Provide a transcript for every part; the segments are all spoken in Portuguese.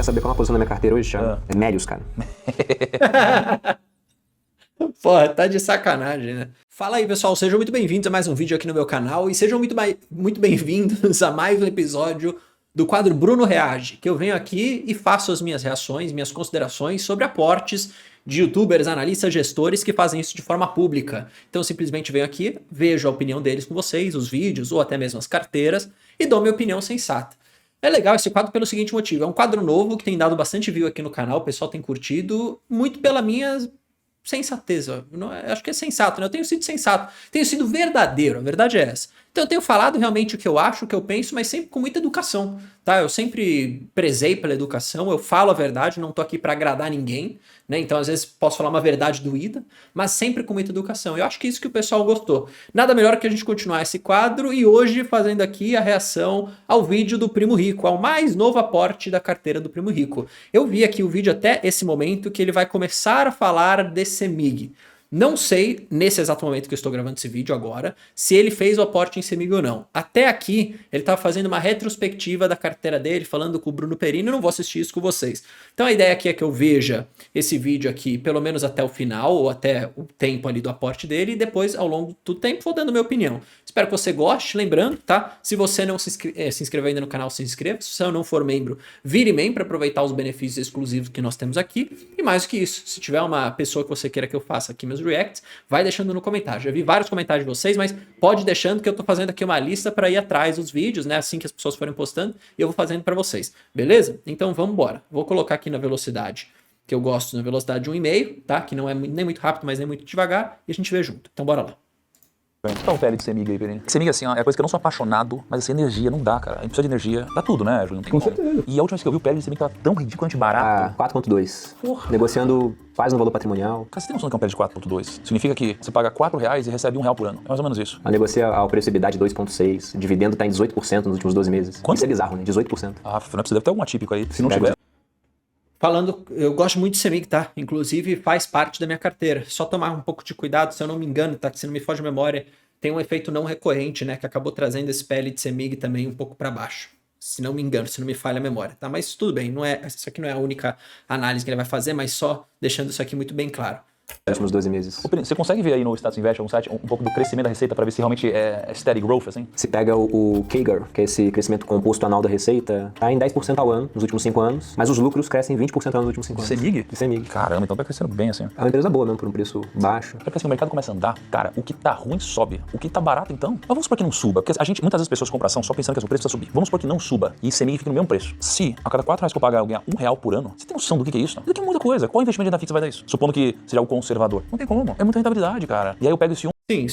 Quer saber qual é a posição da minha carteira hoje, Thiago? É médios, cara. Porra, tá de sacanagem, né? Fala aí, pessoal, sejam muito bem-vindos a mais um vídeo aqui no meu canal e sejam muito bem-vindos a mais um episódio do quadro Bruno Reage, que eu venho aqui e faço as minhas reações, minhas considerações sobre aportes de youtubers, analistas, gestores que fazem isso de forma pública. Então eu simplesmente venho aqui, vejo a opinião deles com vocês, os vídeos ou até mesmo as carteiras e dou minha opinião sensata. É legal esse quadro pelo seguinte motivo, é um quadro novo que tem dado bastante view aqui no canal, o pessoal tem curtido, muito pela minha sensateza. Acho que é sensato, né? Eu tenho sido sensato, tenho sido verdadeiro, a verdade é essa. Então eu tenho falado realmente o que eu acho, o que eu penso, mas sempre com muita educação, tá? Eu sempre prezei pela educação, eu falo a verdade, não tô aqui para agradar ninguém, né? Então às vezes posso falar uma verdade doída, mas sempre com muita educação. Eu acho que isso que o pessoal gostou. Nada melhor que a gente continuar esse quadro e hoje fazendo aqui a reação ao vídeo do Primo Rico, ao mais novo aporte da carteira do Primo Rico. Eu vi aqui o vídeo até esse momento que ele vai começar a falar de CEMIG. Não sei, nesse exato momento que eu estou gravando esse vídeo agora, se ele fez o aporte em CEMIG ou não. Até aqui, ele estava fazendo uma retrospectiva da carteira dele, falando com o Bruno Perini, eu não vou assistir isso com vocês. Então a ideia aqui é que eu veja esse vídeo aqui, pelo menos até o final, ou até o tempo ali do aporte dele, e depois, ao longo do tempo, vou dando minha opinião. Espero que você goste, lembrando, tá? Se você não se inscreveu ainda no canal, se inscreva. Se você não for membro, vire membro para aproveitar os benefícios exclusivos que nós temos aqui. E mais do que isso, se tiver uma pessoa que você queira que eu faça aqui meus reacts, vai deixando no comentário. Já vi vários comentários de vocês, mas pode deixando que eu tô fazendo aqui uma lista para ir atrás dos vídeos, né? Assim que as pessoas forem postando, e eu vou fazendo para vocês. Beleza? Então vamos embora. Vou colocar aqui na velocidade que eu gosto, na velocidade de 1,5, tá? Que não é nem muito rápido, mas nem muito devagar, e a gente vê junto. Então bora lá. Dá um pele de CEMIG aí, Perini. CEMIG, assim, é coisa que eu não sou apaixonado, mas essa energia não dá, cara. A gente precisa de energia. Dá tudo, né, Júlio? Não tem Com como. certeza. E a última vez que eu vi o pele de CEMIG tava tão ridiculamente barato. 4,2. Porra. Negociando quase no valor patrimonial. Cara, você tem noção do que é um pele de 4,2? Significa que você paga R$4 e recebe R$1 por ano. É mais ou menos isso. A negocia ao preço EBITDA de 2,6. Dividendo tá em 18% nos últimos 12 meses. Quanto? Isso é bizarro, né? 18%. Ah, não, você deve ter algum atípico aí. Se não Deve tiver... Falando, eu gosto muito de CEMIG, tá? Inclusive faz parte da minha carteira. Só tomar um pouco de cuidado, se eu não me engano, tá? Que se não me foge a memória, tem um efeito não recorrente, né? Que acabou trazendo esse PL de CEMIG também um pouco para baixo. Se não me engano, se não me falha a memória, tá? Mas tudo bem, isso aqui não é a única análise que ele vai fazer, mas só deixando isso aqui muito bem claro. Nos últimos 12 meses. Ô, Perini, você consegue ver aí no Status Invest, algum site, um pouco do crescimento da receita pra ver se realmente é steady growth, assim? Se pega o CAGR, que é esse crescimento composto anual da receita, tá em 10% ao ano nos últimos 5 anos, mas os lucros crescem 20% ao ano nos últimos 5 anos. CEMIG? De CEMIG. Caramba, então tá crescendo bem, assim. É uma empresa boa mesmo, por um preço baixo. Porque assim, o mercado começa a andar, cara, o que tá ruim sobe, o que tá barato então, mas vamos supor que não suba, porque a gente, muitas vezes as pessoas compram ação só pensando que o preço precisa subir. Vamos supor que não suba e CEMIG fica no mesmo preço. Se a cada R$4 que eu pagar eu ganhar R$1 por ano, você tem noção do que é isso? Isso aqui é muita coisa. Qual investimento de renda fixa vai dar isso? Supondo que seja o conservador. Não tem como, é muita rentabilidade, cara. E aí eu pego esse Sim,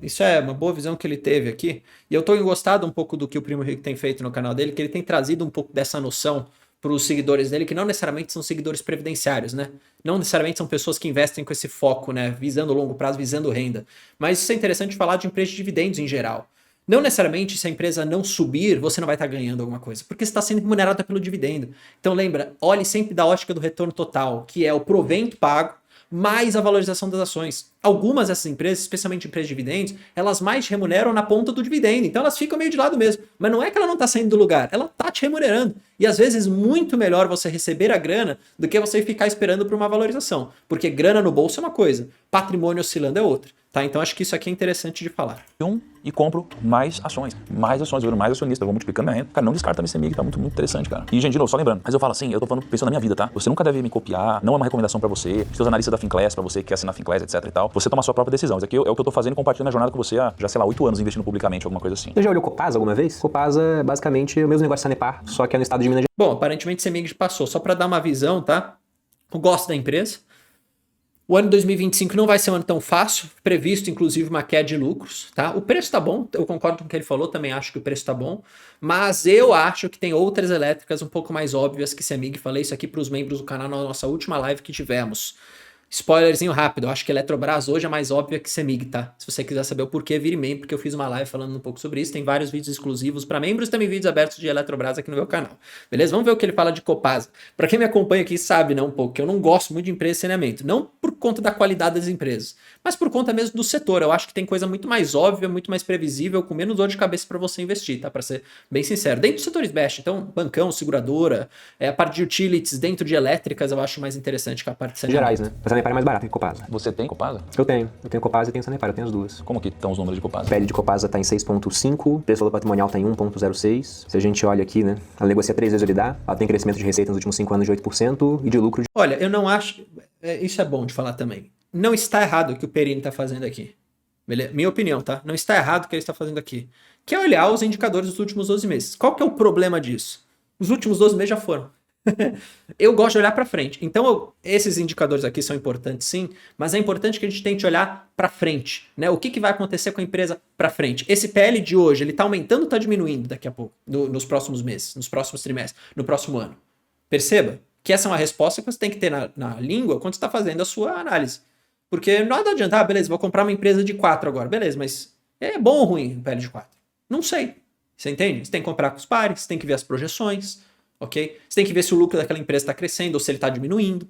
isso é uma boa visão que ele teve aqui. E eu tô gostado um pouco do que o Primo Rico tem feito no canal dele, que ele tem trazido um pouco dessa noção para os seguidores dele, que não necessariamente são seguidores previdenciários, né? Não necessariamente são pessoas que investem com esse foco, né? Visando longo prazo, visando renda. Mas isso é interessante falar de empresas de dividendos em geral. Não necessariamente se a empresa não subir, você não vai estar ganhando alguma coisa, porque você está sendo remunerado pelo dividendo. Então lembra, olhe sempre da ótica do retorno total, que é o provento pago mais a valorização das ações. Algumas dessas empresas, especialmente empresas de dividendos, elas mais te remuneram na ponta do dividendo, então elas ficam meio de lado mesmo. Mas não é que ela não está saindo do lugar, ela está te remunerando. E às vezes muito melhor você receber a grana do que você ficar esperando por uma valorização. Porque grana no bolso é uma coisa, patrimônio oscilando é outra. Tá? Então acho que isso aqui é interessante de falar. e compro mais ações, eu viro mais acionista, eu vou multiplicando minha renda. Cara, não descarta a CEMIG, tá muito, muito interessante, cara. E, gente, de novo, só lembrando, mas eu falo assim, eu tô falando, pensando na minha vida, tá? Você nunca deve me copiar, não é uma recomendação pra você, seus analistas da Finclass, pra você que quer assinar a Finclass, etc e tal. Você toma a sua própria decisão. Isso aqui é o que eu tô fazendo e compartilhando a jornada com você há, já sei lá, 8 anos investindo publicamente, alguma coisa assim. Você já olhou Copasa alguma vez? Copasa é basicamente o mesmo negócio da Sanepar, só que é no estado de Minas Gerais. Bom, aparentemente CEMIG passou. Só para dar uma visão, tá? Eu gosto da empresa. O ano 2025 não vai ser um ano tão fácil, previsto inclusive uma queda de lucros, tá? O preço tá bom, eu concordo com o que ele falou, também acho que o preço tá bom, mas eu acho que tem outras elétricas um pouco mais óbvias que CEMIG. Falei isso aqui para os membros do canal na nossa última live que tivemos. Spoilerzinho rápido, eu acho que a Eletrobras hoje é mais óbvia que CEMIG, tá? Se você quiser saber o porquê, vire membro, porque eu fiz uma live falando um pouco sobre isso. Tem vários vídeos exclusivos para membros e também vídeos abertos de Eletrobras aqui no meu canal. Beleza? Vamos ver o que ele fala de Copasa. Para quem me acompanha aqui sabe, né, um pouco, que eu não gosto muito de empresa de saneamento. Não por conta da qualidade das empresas, mas por conta mesmo do setor. Eu acho que tem coisa muito mais óbvia, muito mais previsível, com menos dor de cabeça para você investir, tá? Para ser bem sincero. Dentro dos setores best, então, bancão, seguradora, a parte de utilities, dentro de elétricas, eu acho mais interessante que a parte de saneamento. Gerais, né? A Sanepar é mais barata que Copasa. Você tem Copasa? Eu tenho Copasa e tenho Sanepar, eu tenho as duas. Como que estão os números de Copasa? PL de Copasa tá em 6,5, preço valor patrimonial tá em 1,06. Se a gente olha aqui, né? Ela negocia 3 vezes o EBITDA, ela tem crescimento de receita nos últimos 5 anos de 8% e de lucro de... Olha, eu não acho... Isso é bom de falar também. Não está errado o que o Perini está fazendo aqui. Beleza? Minha opinião, tá? Não está errado o que ele está fazendo aqui. Que é olhar os indicadores dos últimos 12 meses. Qual que é o problema disso? Os últimos 12 meses já foram. Eu gosto de olhar para frente. Então, esses indicadores aqui são importantes, sim, mas é importante que a gente tente olhar para frente, né? O que vai acontecer com a empresa para frente? Esse PL de hoje, ele está aumentando ou está diminuindo daqui a pouco, nos próximos meses, nos próximos trimestres, no próximo ano? Perceba que essa é uma resposta que você tem que ter na língua quando você está fazendo a sua análise. Porque nada adianta, beleza, vou comprar uma empresa de 4 agora, beleza, mas é bom ou ruim o PL de 4? Não sei. Você entende? Você tem que comprar com os pares, você tem que ver as projeções, ok? Você tem que ver se o lucro daquela empresa está crescendo ou se ele está diminuindo.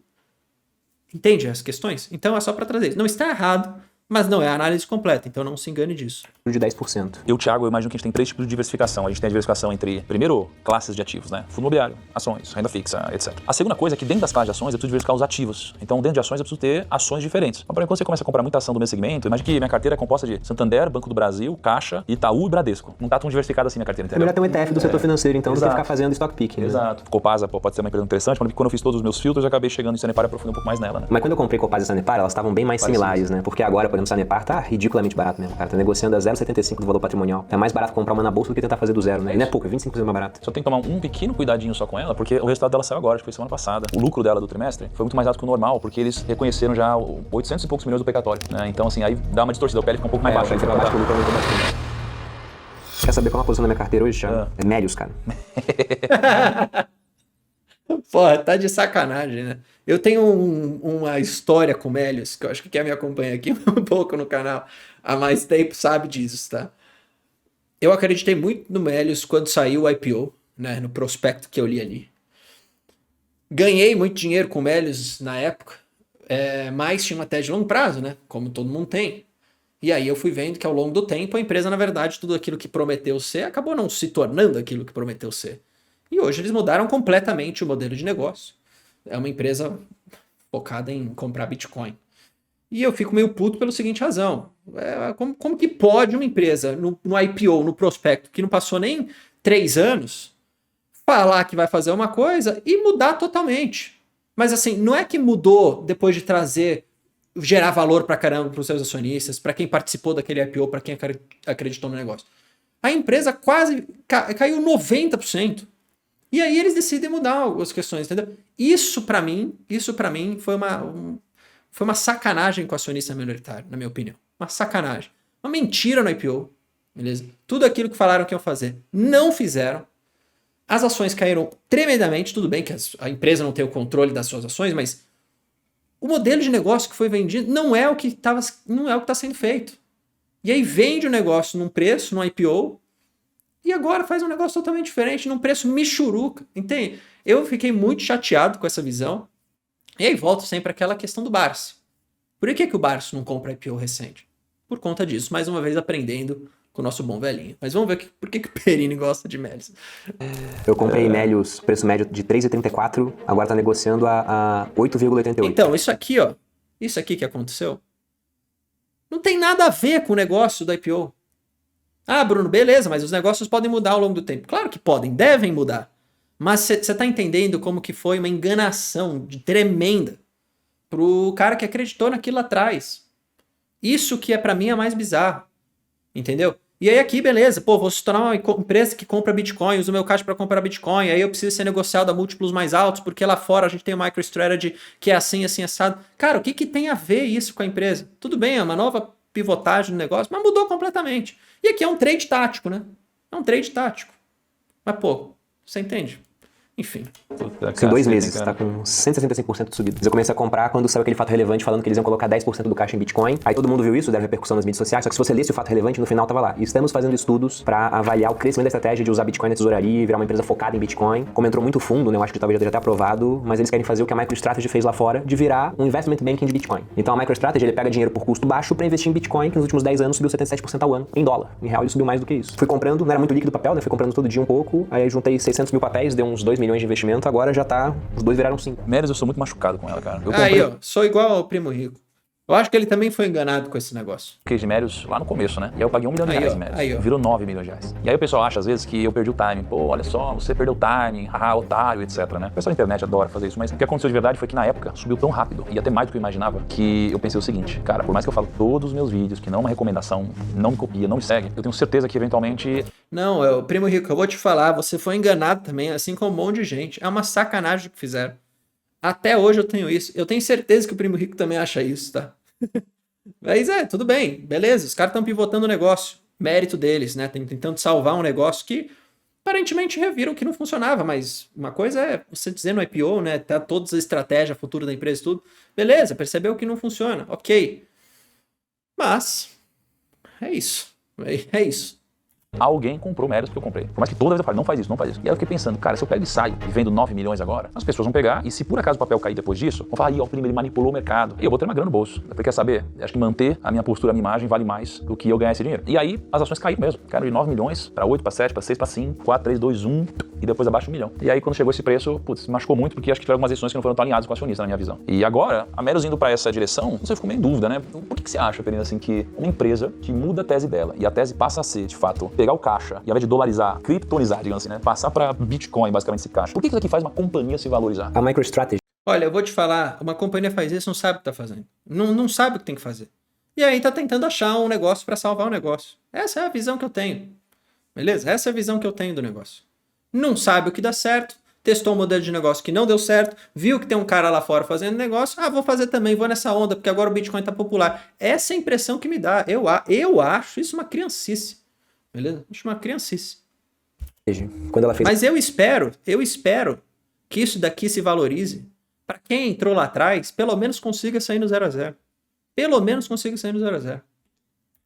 Entende as questões? Então é só para trazer isso. Não está errado, mas não é a análise completa, então não se engane disso. de 10%. Thiago, eu imagino que a gente tem 3 tipos de diversificação. A gente tem a diversificação entre, primeiro, classes de ativos, né? Fundo imobiliário, ações, renda fixa, etc. A segunda coisa é que dentro das classes de ações eu preciso diversificar os ativos. Então, dentro de ações eu preciso ter ações diferentes. Então, por exemplo, quando você começa a comprar muita ação do mesmo segmento, imagina que minha carteira é composta de Santander, Banco do Brasil, Caixa, Itaú e Bradesco. Não tá tão diversificada assim minha carteira, É entendeu? melhor ter um ETF do setor financeiro, então, do que ficar fazendo stock picking. Né? Exato. Copasa pode ser uma empresa interessante, quando eu fiz todos os meus filtros, eu acabei chegando em Sanepar e aprofundei um pouco mais nela, né? Mas quando eu comprei Copasa e Sanepar, elas estavam bem mais similares, né? Porque agora, por exemplo, Sanepar tá ridiculamente barato mesmo, cara. Tá negociando a 0,75 do valor patrimonial. É mais barato comprar uma na bolsa do que tentar fazer do zero, né? E não é pouco, é 25% mais barato. Só tem que tomar um pequeno cuidadinho só com ela, porque o resultado dela saiu agora, acho que foi semana passada. O lucro dela do trimestre foi muito mais alto que o normal, porque eles reconheceram já 800 e poucos milhões do precatório, né? Então, assim, aí dá uma distorcida, o PL fica um pouco mais baixo. Aí fica baixo, o lucro aumentou bastante. Quer saber qual é a posição da minha carteira hoje, Thiago? É Melius, cara. Porra, tá de sacanagem, né? Eu tenho uma história com Melius, que eu acho que quem me acompanha aqui um pouco no canal há mais tempo sabe disso, tá? Eu acreditei muito no Melius quando saiu o IPO, né? No prospecto que eu li ali. Ganhei muito dinheiro com o Melius na época, mas tinha uma tese de longo prazo, né? Como todo mundo tem. E aí eu fui vendo que ao longo do tempo a empresa, na verdade, tudo aquilo que prometeu ser, acabou não se tornando aquilo que prometeu ser. E hoje eles mudaram completamente o modelo de negócio. É uma empresa focada em comprar Bitcoin. E eu fico meio puto pela seguinte razão. Como que pode uma empresa no IPO, no prospecto, que não passou nem 3 anos, falar que vai fazer uma coisa e mudar totalmente? Mas assim, não é que mudou depois de gerar valor pra caramba pros seus acionistas, pra quem participou daquele IPO, pra quem acreditou no negócio. A empresa quase caiu 90%. E aí eles decidem mudar as questões, entendeu? Isso pra mim foi uma sacanagem com o acionista minoritário, na minha opinião. Uma sacanagem. Uma mentira no IPO, beleza? Tudo aquilo que falaram que iam fazer, não fizeram. As ações caíram tremendamente, tudo bem que a empresa não tem o controle das suas ações, mas o modelo de negócio que foi vendido não é o que está sendo feito. E aí vende o negócio num preço, num IPO, e agora faz um negócio totalmente diferente, num preço michuruca, entende? Eu fiquei muito chateado com essa visão. E aí volta sempre àquela questão do Barsi. Por que o Barsi não compra IPO recente? Por conta disso, mais uma vez aprendendo com o nosso bom velhinho. Mas vamos ver por que o Perini gosta de Melius. Eu comprei Melius, preço médio de 3,84, agora tá negociando a 8,88. Então, isso aqui que aconteceu, não tem nada a ver com o negócio da IPO. Ah, Bruno, beleza, mas os negócios podem mudar ao longo do tempo. Claro que podem, devem mudar. Mas você tá entendendo como que foi uma enganação tremenda pro cara que acreditou naquilo lá atrás. Isso que é pra mim a mais bizarro. Entendeu? E aí aqui, beleza, vou se tornar uma empresa que compra Bitcoin, usa o meu caixa para comprar Bitcoin, aí eu preciso ser negociado a múltiplos mais altos, porque lá fora a gente tem o MicroStrategy que é assim, assim, assado. Cara, o que tem a ver isso com a empresa? Tudo bem, é uma nova pivotagem do negócio, mas mudou completamente. E aqui é um trade tático, né? É um trade tático. Mas, você entende? Enfim. Em 2 meses, tá com 165% de subida. Eu comecei a comprar quando saiu aquele fato relevante falando que eles iam colocar 10% do caixa em Bitcoin. Aí todo mundo viu isso, deve repercussão nas mídias sociais, só que se você lesse o fato relevante, no final tava lá. E estamos fazendo estudos para avaliar o crescimento da estratégia de usar Bitcoin na tesouraria e virar uma empresa focada em Bitcoin. Como entrou muito fundo, né, eu acho que talvez já esteja até aprovado, mas eles querem fazer o que a MicroStrategy fez lá fora, de virar um investment banking de Bitcoin. Então a MicroStrategy, ele pega dinheiro por custo baixo para investir em Bitcoin, que nos últimos 10 anos subiu 77% ao ano, em dólar. Em real ele subiu mais do que isso. Fui comprando, não era muito líquido o papel, né, fui comprando todo dia um pouco, aí juntei 600 mil papéis, deu uns 2 milhões de investimento, agora já tá, os dois viraram 5. Meryl, eu sou muito machucado com ela, cara. Eu Aí, comprei ó, sou igual ao Primo Rico. Eu acho que ele também foi enganado com esse negócio. case de Meryl lá no começo, né? E aí eu paguei 1 milhão de Aí, reais ó, em Meryl. aí, ó. Virou 9 milhões de reais. E aí o pessoal acha, às vezes, que eu perdi o timing. Pô, olha só, você perdeu o timing, haha, otário, etc, né? O pessoal da internet adora fazer isso, mas o que aconteceu de verdade foi que na época subiu tão rápido, e até mais do que eu imaginava, que eu pensei o seguinte, cara, por mais que eu falo todos os meus vídeos, que não é uma recomendação, não me copia, não me segue, eu tenho certeza que eventualmente... Não, é o Primo Rico, eu vou te falar, você foi enganado também, assim como um monte de gente. É uma sacanagem o que fizeram. Até hoje eu tenho isso. Eu tenho certeza que o Primo Rico também acha isso, tá? Mas tudo bem, beleza. Os caras estão pivotando o negócio. Mérito deles, né? Tentando salvar um negócio que aparentemente reviram que não funcionava. Mas uma coisa é você dizer no IPO, né? Tá todas as estratégias, futuro da empresa e tudo. Beleza, percebeu que não funciona. Ok. Mas é isso. É isso. Alguém comprou Meryl que eu comprei. Por mais que toda vez eu falo, não faz isso, não faz isso. E aí eu fiquei pensando, cara, se eu pego e saio e vendo 9 milhões agora, as pessoas vão pegar e se por acaso o papel cair depois disso, vão falar, ó, o primo, ele manipulou o mercado. E eu vou ter uma grana no bolso. Você quer saber? Acho que manter a minha postura, a minha imagem vale mais do que eu ganhar esse dinheiro. E aí as ações caíram mesmo. Caíram de 9 milhões para 8, para 7, para 6, para 5, 4, 3, 2, 1 e depois abaixo 1 milhão. E aí quando chegou esse preço, putz, machucou muito porque acho que tiveram algumas decisões que não foram tão alinhadas com o acionista, na minha visão. E agora, a Meryl indo para essa direção, você ficou meio em dúvida, né? Por que você acha, Perina, assim, que uma empresa que muda a tese dela e a tese passa a ser, de fato, pegar o caixa e ao invés de dolarizar, criptonizar, digamos assim, né? Passar para Bitcoin, basicamente, esse caixa. Por que isso aqui faz uma companhia se valorizar? A MicroStrategy, Olha, eu vou te falar, uma companhia faz isso, não sabe o que tá fazendo. Não sabe o que tem que fazer. E aí tá tentando achar um negócio para salvar o negócio. Essa é a visão que eu tenho. Beleza? Essa é a visão que eu tenho do negócio. Não sabe o que dá certo, testou um modelo de negócio que não deu certo, viu que tem um cara lá fora fazendo negócio, vou fazer também, vou nessa onda, porque agora o Bitcoin tá popular. Essa é a impressão que me dá. Eu acho isso uma criancice. Beleza? Acho uma criancice. quando ela fez... Mas eu espero que isso daqui se valorize para quem entrou lá atrás, pelo menos consiga sair no 0 a 0. Pelo menos consiga sair no 0 a 0.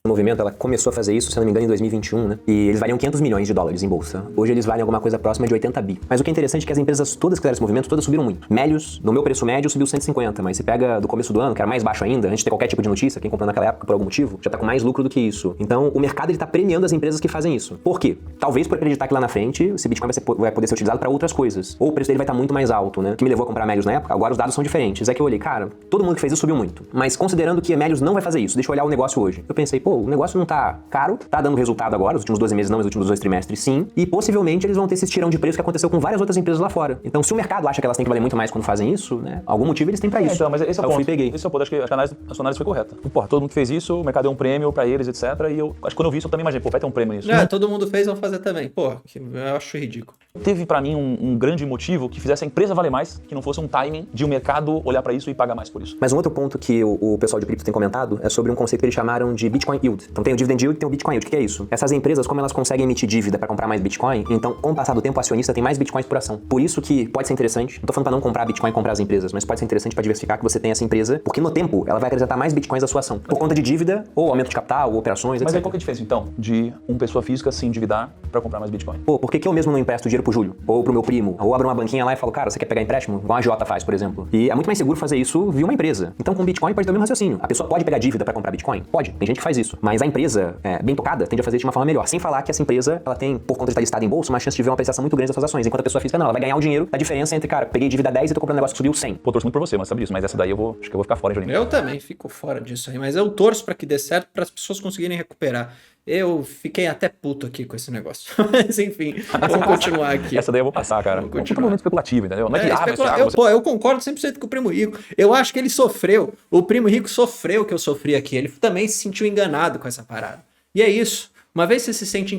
O movimento, ela começou a fazer isso, se não me engano, em 2021, né? E eles valiam 500 milhões de dólares em bolsa. Hoje eles valem alguma coisa próxima de 80 bi. Mas o que é interessante é que as empresas todas que fizeram esse movimento, todas subiram muito. Melius, no meu preço médio, subiu 150, mas se pega do começo do ano, que era mais baixo ainda, antes de ter qualquer tipo de notícia, quem comprou naquela época por algum motivo, já tá com mais lucro do que isso. Então, o mercado, ele tá premiando as empresas que fazem isso. Por quê? Talvez por acreditar que lá na frente, esse Bitcoin vai poder ser utilizado para outras coisas. Ou o preço dele vai estar muito mais alto, né? O que me levou a comprar Melius na época, agora os dados são diferentes. É que eu olhei, cara, todo mundo que fez isso subiu muito. Mas considerando que a Melius não vai fazer isso, deixa eu olhar o negócio hoje. Eu pensei, o negócio não tá caro, tá dando resultado agora, os últimos 12 meses não, mas os últimos 2 trimestres sim, e possivelmente eles vão ter esse tirão de preço que aconteceu com várias outras empresas lá fora. Então, se o mercado acha que elas têm que valer muito mais quando fazem isso, né, algum motivo eles têm pra isso. Então, mas esse é o ponto. Eu fui e peguei. Esse é o ponto. Acho que a sua análise foi correta. Porra, todo mundo que fez isso, o mercado deu um prêmio pra eles, etc. E eu acho que quando eu vi isso, eu também imaginei, vai ter um prêmio nisso. Todo mundo fez, vão fazer também. Eu acho ridículo. Teve pra mim um grande motivo que fizesse a empresa valer mais, que não fosse um timing de o mercado olhar pra isso e pagar mais por isso. Mas um outro ponto que o pessoal de cripto tem comentado é sobre um conceito que eles chamaram de Bitcoin Yield. Então tem o Dividend Yield e tem o Bitcoin Yield. O que é isso? Essas empresas, como elas conseguem emitir dívida para comprar mais Bitcoin, então com o passar do tempo o acionista tem mais Bitcoins por ação. Por isso que pode ser interessante, não tô falando para não comprar Bitcoin e comprar as empresas, mas pode ser interessante para diversificar que você tem essa empresa, porque no tempo ela vai acrescentar mais Bitcoins à sua ação, por conta de dívida, ou aumento de capital, ou operações, etc. Mas aí qual que é a diferença então de uma pessoa física se endividar para comprar mais Bitcoin? Por que eu mesmo não empresto dinheiro pro Júlio? Ou pro meu primo? Ou abro uma banquinha lá e falo, cara, você quer pegar empréstimo? Igual a Jota faz, por exemplo. E é muito mais seguro fazer isso via uma empresa. Então com Bitcoin pode ter o mesmo raciocínio. A pessoa pode pegar dívida para comprar Bitcoin? Pode. Tem gente que faz isso. Mas a empresa, bem tocada, tende a fazer de uma forma melhor. Sem falar que essa empresa, ela tem, por conta de estar listada em bolsa, uma chance de ver uma apreciação muito grande das suas ações. Enquanto a pessoa física não, ela vai ganhar o dinheiro da diferença entre, cara, peguei dívida 10 e tô comprando um negócio que subiu 100. Pô, torço muito por você, mas sabe disso. Mas essa daí acho que eu vou ficar fora, Juninho. Eu também fico fora disso aí, mas eu torço pra que dê certo, para as pessoas conseguirem recuperar. Eu fiquei até puto aqui com esse negócio. Mas enfim, vamos continuar aqui. Essa daí eu vou passar, cara. Vamos É um continuar. momento especulativo, entendeu? Não é que, eu concordo 100% com o Primo Rico. Eu acho que ele sofreu. O Primo Rico sofreu o que eu sofri aqui. Ele também se sentiu enganado com essa parada. E é isso. Uma vez você se sente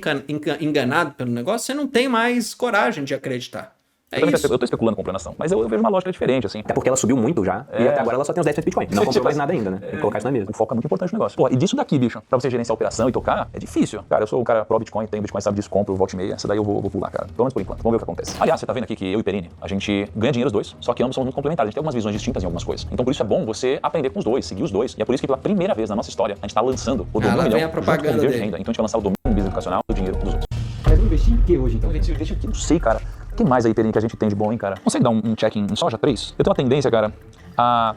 enganado pelo negócio, você não tem mais coragem de acreditar. Eu tô especulando comprando ação, mas eu vejo uma lógica diferente, assim. Até porque ela subiu muito já, e até agora ela só tem os 10% de Bitcoin. Não comprou mais nada ainda, né? Tem que colocar isso na mesa. O foco é muito importante no negócio. Pô, e disso daqui, bicho, pra você gerenciar a operação e tocar, é difícil. Cara, eu sou um cara pro Bitcoin, tenho Bitcoin, sabe disso, compro, volta e meia. Essa daí eu vou pular, cara. Pelo menos por enquanto. Vamos ver o que acontece. Aliás, você tá vendo aqui que eu e Perini, a gente ganha dinheiro os dois, só que ambos somos muito complementares. A gente tem algumas visões distintas em algumas coisas. Então por isso é bom você aprender com os dois, seguir os dois. E é por isso que pela primeira vez na nossa história, a gente tá lançando o domínio milhão vem a propaganda junto com o dele. de renda. Então a gente vai lançar o domínio business educacional do dinheiro dos outros. Mas vamos investir em que hoje, então? Investir em que? Não sei, cara. O que mais aí, Perini, que a gente tem de bom, hein, cara? Consegue dar um check em soja 3? Eu tenho uma tendência, cara, a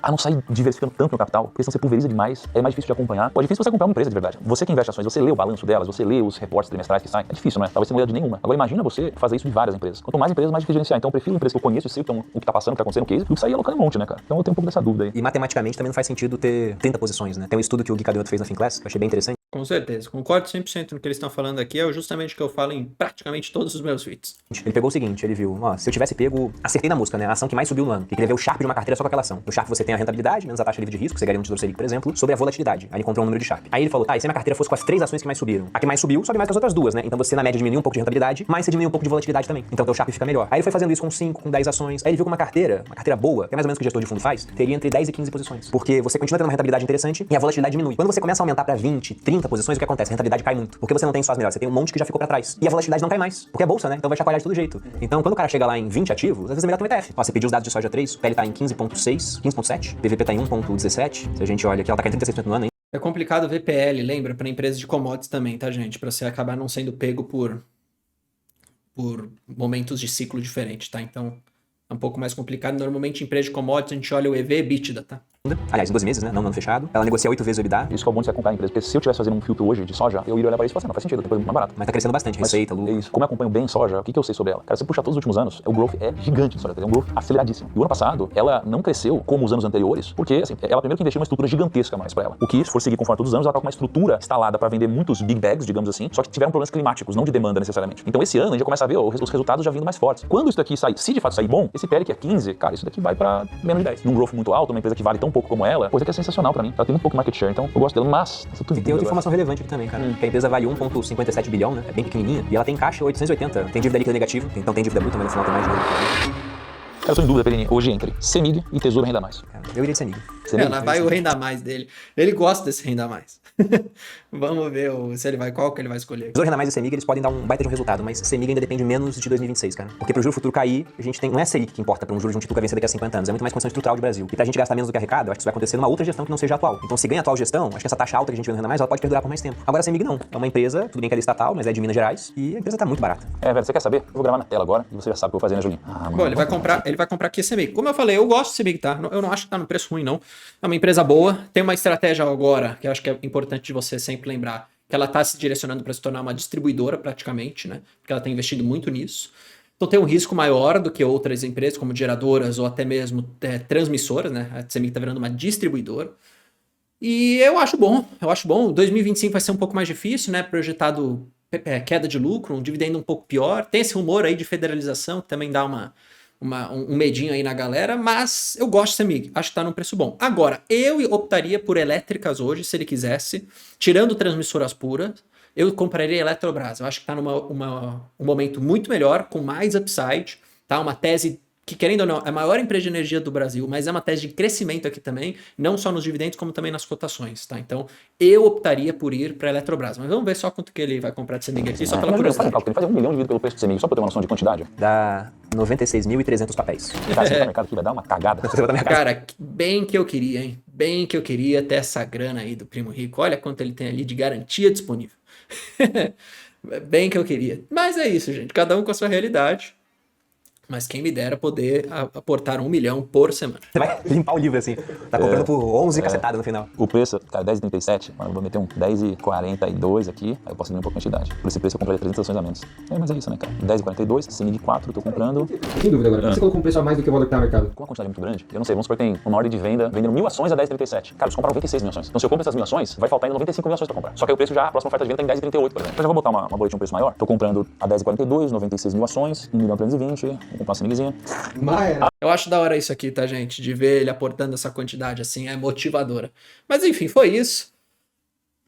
não sair diversificando tanto no capital, porque senão você pulveriza demais, é mais difícil de acompanhar. Pô, é difícil você acompanhar uma empresa de verdade. Você que investe em ações, você lê o balanço delas, você lê os reportes trimestrais que saem. É difícil, não é? Talvez você não lê de nenhuma. Agora imagina você fazer isso de várias empresas. Quanto mais empresas, mais difícil de gerenciar. Então eu prefiro empresas que eu conheço e sei o que tá passando, o que tá acontecendo no case, do que sair alocando um monte, né, cara? Então eu tenho um pouco dessa dúvida aí. E matematicamente também não faz sentido ter 30 posições, né? Tem um estudo que o Gui Cadeuto fez na Finclass, que eu achei bem interessante. Com certeza, concordo 100% no que eles estão falando aqui, é justamente o que eu falo em praticamente todos os meus vídeos. Ele pegou o seguinte, ele viu, ó, se eu tivesse pego, acertei na música, né, a ação que mais subiu no ano, que queria ver o Sharpe de uma carteira só com aquela ação. No Sharpe você tem a rentabilidade, menos a taxa livre de risco, você ganha um Tesouro Selic, por exemplo, sobre a volatilidade. Aí ele encontrou um número de Sharpe. Aí ele falou, tá, e se a minha carteira fosse com as 3 ações que mais subiram? A que mais subiu sobe mais que as outras duas, né? Então você na média diminui um pouco de rentabilidade, mas você diminui um pouco de volatilidade também. Então teu Sharpe fica melhor. Aí ele foi fazendo isso com 5, com 10 ações. Aí ele viu que uma carteira boa, que é mais ou menos o que o gestor de fundo faz, teria entre 10 e 15 posições. Porque você continua tendo uma rentabilidade interessante e a volatilidade diminui. Quando você começa a aumentar pra 20, 30 posições, o que acontece? A rentabilidade cai muito. Porque você não tem só as melhores, você tem um monte que já ficou pra trás. E a volatilidade não cai mais. Porque é bolsa, né? Então vai chacoalhar de todo jeito. Então quando o cara chega lá em 20 ativos, às vezes é melhor ter um ETF. Ó, você pediu os dados de soja 3, o PL tá em 15,6, 15,7, PVP tá em 1,17. Se a gente olha aqui, ela tá caindo 36% no ano, hein? É complicado ver PL, lembra? Para empresas de commodities também, tá, gente? Para você acabar não sendo pego por momentos de ciclo diferentes, tá? Então é um pouco mais complicado. Normalmente, em empresa de commodities, a gente olha o EV e EBITDA, tá? Aliás, em 12 meses, né? Não no ano fechado. Ela negocia 8 vezes o EBITDA. Isso que é o bom de você comprar a empresa. Porque se eu tivesse fazendo um filtro hoje de soja, eu iria olhar para isso e falar assim, não faz sentido, tem coisa muito mais barata. Mas tá crescendo bastante, receita, lucro. É isso. Como eu acompanho bem soja, o que eu sei sobre ela? Cara, se você puxar todos os últimos anos, o growth é gigante de soja, é um growth aceleradíssimo. E o ano passado, ela não cresceu como os anos anteriores, porque, assim, ela primeiro que investiu uma estrutura gigantesca mais para ela. O que, se for seguir conforme todos os anos, ela tá com uma estrutura instalada para vender muitos big bags, digamos assim, só que tiveram problemas climáticos, não de demanda necessariamente. Então esse ano a gente já começa a ver os resultados já vindo mais fortes. Quando isso daqui sair, se de fato sair bom, esse PL que é 15, cara, isso daqui vai para menos de 10. Num growth muito alto, uma empresa que vale tão pouco como ela, coisa que é sensacional para mim. Ela tem muito pouco market share, então eu gosto dela, mas... E tem outra informação relevante aqui também, cara. Que a empresa vale 1,57 bilhão, né? É bem pequenininha. E ela tem caixa 880. Tem dívida líquida negativa, então tem dívida bruta, mas no final tem mais dinheiro. Eu tô em dúvida, Perini, hoje entre CEMIG e Tesouro Renda Mais. Eu iria de CEMIG. Lá vai o Renda Mais dele. Ele gosta desse Renda Mais. Vamos ver se ele vai, qual que ele vai escolher. Tesouro Renda Mais e CEMIG, eles podem dar um baita de um resultado, mas CEMIG ainda depende menos de 2026, cara. Porque pro juro futuro cair, a gente tem... Não é a Selic que importa pra um juro de um título que vai vencer daqui a 50 anos, é muito mais condição estrutural de Brasil. E pra gente gastar menos do que arrecada, eu acho que isso vai acontecer numa outra gestão que não seja atual. Então se ganha a atual gestão, acho que essa taxa alta que a gente vê no Renda Mais, ela pode perdurar por mais tempo. Agora a CEMIG não. É uma empresa, tudo bem que é estatal, mas é de Minas Gerais, e a empresa tá muito barata. Velho, você quer saber? Eu vou gravar na tela agora e você já sabe o que eu vou fazer, né, Julinho? Bom, ele vai comprar aqui a CEMIG. Como eu falei, eu gosto de CEMIG, tá? Eu não acho que tá no preço ruim, não. É uma empresa boa, tem uma estratégia agora, que eu acho que é importante de você sempre lembrar, que ela tá se direcionando para se tornar uma distribuidora praticamente, né? Porque ela tem investido muito nisso. Então tem um risco maior do que outras empresas, como geradoras ou até mesmo transmissoras, né? A CEMIG tá virando uma distribuidora. E eu acho bom. 2025 vai ser um pouco mais difícil, né? Projetado queda de lucro, um dividendo um pouco pior. Tem esse rumor aí de federalização, que também dá um medinho aí na galera, mas eu gosto de CEMIG, acho que tá num preço bom. Agora, eu optaria por elétricas hoje, se ele quisesse, tirando transmissoras puras, eu compraria Eletrobras. Eu acho que tá um momento muito melhor, com mais upside, tá? Uma tese que, querendo ou não, é a maior empresa de energia do Brasil, mas é uma tese de crescimento aqui também, não só nos dividendos, como também nas cotações, tá? Então, eu optaria por ir para a Eletrobras. Mas vamos ver só quanto que ele vai comprar de CEMIG aqui, só pela curiosidade. Ele faz 1 milhão de pelo preço do CEMIG, só para ter uma noção de quantidade. Dá 96.300 papéis. Cara, você tá no mercado aqui, vai dar uma cagada. Cara, bem que eu queria, hein? Bem que eu queria ter essa grana aí do Primo Rico. Olha quanto ele tem ali de garantia disponível. Bem que eu queria. Mas é isso, gente. Cada um com a sua realidade. Mas quem me dera poder aportar 1 milhão por semana. Você vai limpar o livro assim. Tá comprando por 11 cacetada no final. O preço, cara, 10,37. Eu vou meter um 10,42 aqui. Aí eu posso ganhar um pouco de quantidade. Por esse preço eu compraria 300 ações a menos. Mas é isso, né, cara? 10,42, CEMIG 4, tô comprando. Sem dúvida agora. Você colocou um preço a mais do que o valor que tá no mercado? Com uma quantidade muito grande, eu não sei, vamos supor que tem uma ordem de venda vendendo 1.000 ações a 10,37. Cara, eles compraram 96 mil ações. Então se eu compro essas 1.000 ações, vai faltar ainda 95 mil ações pra comprar. Só que aí o preço já, a próxima oferta de venda tá em 10,38, por exemplo. Eu já vou botar uma boleta de um preço maior. Tô comprando a 10,42, 96 mil ações, 1.320, vou comprar uma CEMIGzinha. Eu acho da hora isso aqui, tá, gente? De ver ele aportando essa quantidade assim, é motivadora. Mas enfim, foi isso.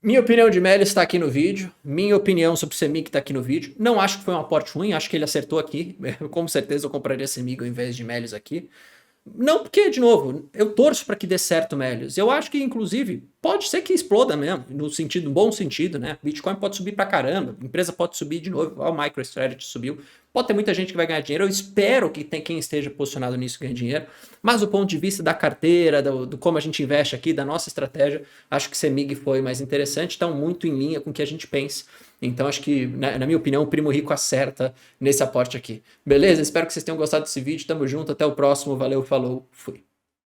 Minha opinião de Melios está aqui no vídeo. Minha opinião sobre o CEMIG está aqui no vídeo. Não acho que foi um aporte ruim, acho que ele acertou aqui. Com certeza eu compraria CEMIG ao invés de Melios aqui. Não porque, de novo, eu torço para que dê certo o Melios. Eu acho que, inclusive, pode ser que exploda mesmo, no bom sentido, né? Bitcoin pode subir pra caramba, a empresa pode subir de novo, igual o MicroStrategy subiu. Pode ter muita gente que vai ganhar dinheiro, eu espero que quem esteja posicionado nisso ganhe dinheiro. Mas do ponto de vista da carteira, do como a gente investe aqui, da nossa estratégia, acho que CEMIG foi mais interessante, estão muito em linha com o que a gente pensa. Então acho que, na minha opinião, o Primo Rico acerta nesse aporte aqui. Beleza? Espero que vocês tenham gostado desse vídeo. Tamo junto, até o próximo. Valeu, falou, fui.